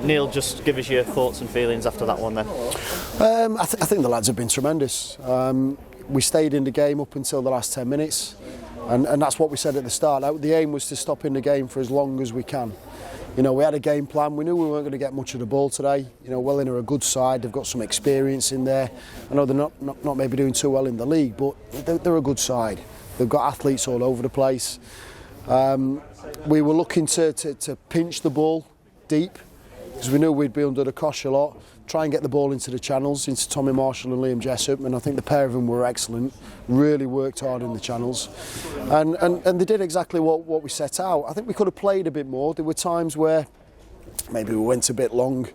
Neil, just give us your thoughts and feelings after that one then. I think the lads have been tremendous. We stayed in the game up until the last 10 minutes, and that's what we said at the start. The aim was to stop in the game for as long as we can. You know, we had a game plan. We knew we weren't going to get much of the ball today. You know, Welling are a good side. They've got some experience in there. I know they're not maybe doing too well in the league, but they're a good side. They've got athletes all over the place. We were looking to pinch the ball deep, because we knew we'd be under the cosh a lot, try and get the ball into the channels, into Tommy Marshall and Liam Jessup, and I think the pair of them were excellent, really worked hard in the channels, and they did exactly what we set out. I think we could have played a bit more. There were times where maybe we went a bit long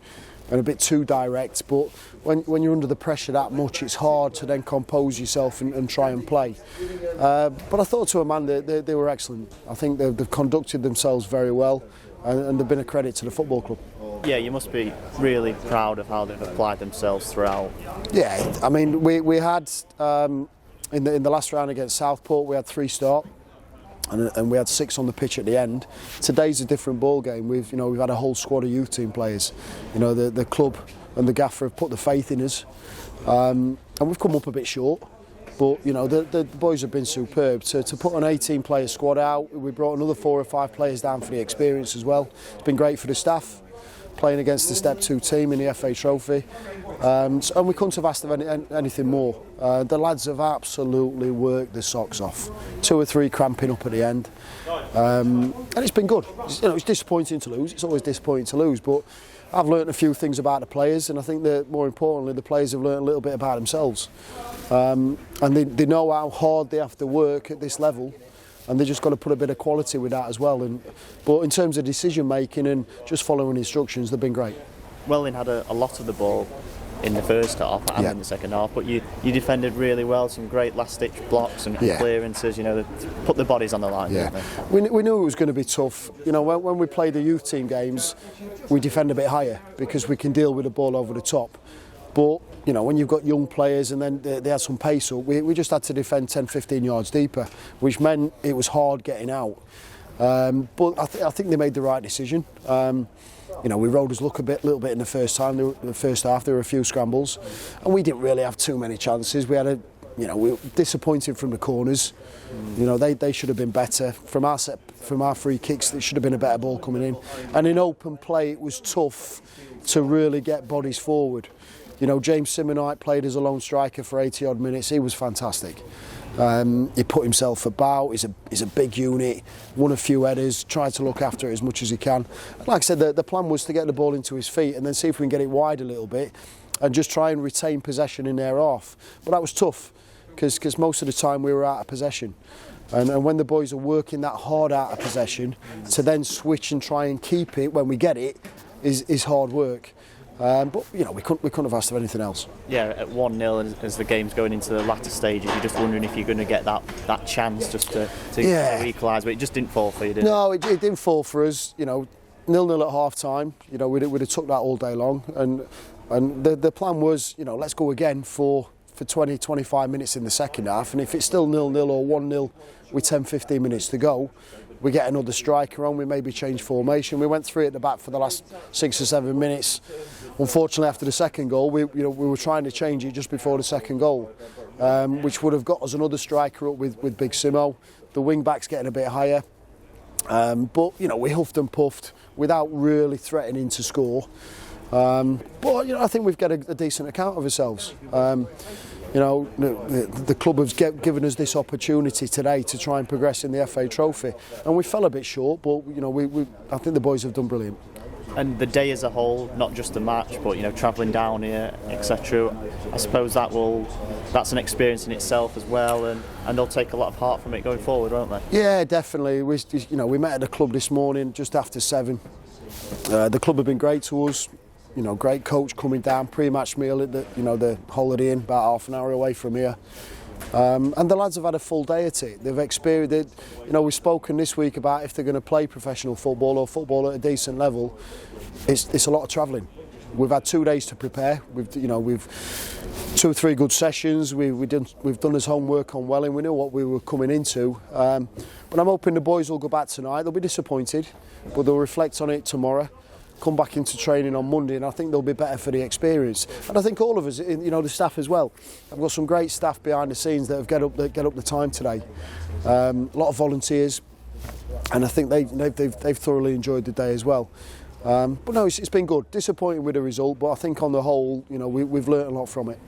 and a bit too direct, but when you're under the pressure that much, it's hard to then compose yourself and try and play. But I thought to a man they were excellent. I think they've conducted themselves very well, and they've been a credit to the football club. Yeah, you must be really proud of how they've applied themselves throughout. Yeah, I mean, we had in the last round against Southport, we had 3 start, and we had 6 on the pitch at the end. Today's a different ball game. We've had a whole squad of youth team players. You know, the club and the gaffer have put the faith in us, and we've come up a bit short. But you know, the boys have been superb. To put an 18-player squad out, we brought another 4 or 5 players down for the experience as well. It's been great for the staff, playing against the Step 2 team in the FA Trophy, and we couldn't have asked of anything more. The lads have absolutely worked the socks off. 2 or 3 cramping up at the end, and it's been good. It's disappointing to lose. It's always disappointing to lose, but I've learnt a few things about the players, and I think that more importantly, the players have learnt a little bit about themselves, and they know how hard they have to work at this level. And they just got to put a bit of quality with that as well. But in terms of decision making and just following instructions, they've been great. Welling had a lot of the ball in the first half and in the second half, but you defended really well. Some great last-ditch blocks and clearances. You know, they put the bodies on the line. Yeah, didn't they? we knew it was going to be tough. You know, when we play the youth team games, we defend a bit higher because we can deal with the ball over the top. But you know, when you've got young players and then they had some pace up, we just had to defend 10-15 yards deeper, which meant it was hard getting out. But I think they made the right decision. You know, we rode his luck a little bit in the first half. There were a few scrambles, and we didn't really have too many chances. We were disappointed from the corners. You know, they should have been better from our free kicks. It should have been a better ball coming in, and in open play, it was tough to really get bodies forward. You know, James Simonite played as a lone striker for 80 odd minutes. He was fantastic. He put himself about. He's a big unit. Won a few headers. Tried to look after it as much as he can. And like I said, the plan was to get the ball into his feet and then see if we can get it wide a little bit and just try and retain possession in their half. But that was tough because most of the time we were out of possession. And when the boys are working that hard out of possession, to then switch and try and keep it when we get it is hard work. But you know, we couldn't have asked for anything else. Yeah, at 1-0 as the game's going into the latter stages, you're just wondering if you're going to get that chance just to equalise, but it just didn't fall for you, did it? No, it didn't fall for us. You know, 0-0 at half time. You know, we'd have took that all day long, and the plan was, you know, let's go again for 20-25 minutes in the second half, and if it's still 0-0 or 1-0 with 10-15 minutes to go, we get another striker on, we maybe change formation. We went 3 at the back for the last 6 or 7 minutes. Unfortunately, after the second goal, we were trying to change it just before the second goal, which would have got us another striker up with Big Simo. The wing back's getting a bit higher, but you know, we huffed and puffed without really threatening to score. But you know, I think we've got a decent account of ourselves. You know, the club has given us this opportunity today to try and progress in the FA Trophy, and we fell a bit short. But you know, I think the boys have done brilliant. And the day as a whole, not just the match, but you know, travelling down here, etc. I suppose that's an experience in itself as well, and they'll take a lot of heart from it going forward, won't they? Yeah, definitely. We met at the club this morning just after 7. The club have been great to us. You know, great coach coming down, pre-match meal at the Holiday Inn, about half an hour away from here. And the lads have had a full day at it. They've experienced it. You know, we've spoken this week about if they're going to play professional football or football at a decent level. It's a lot of travelling. We've had 2 days to prepare. We've 2 or 3 good sessions. We've done his homework on Welling. We knew what we were coming into. But I'm hoping the boys will go back tonight. They'll be disappointed, but they'll reflect on it tomorrow. come back into training on Monday, and I think they'll be better for the experience. And I think all of us, you know, the staff as well. I've got some great staff behind the scenes that have get up the time today. A lot of volunteers, and I think they've thoroughly enjoyed the day as well. But no, it's been good. Disappointed with the result, but I think on the whole, you know, we've learnt a lot from it.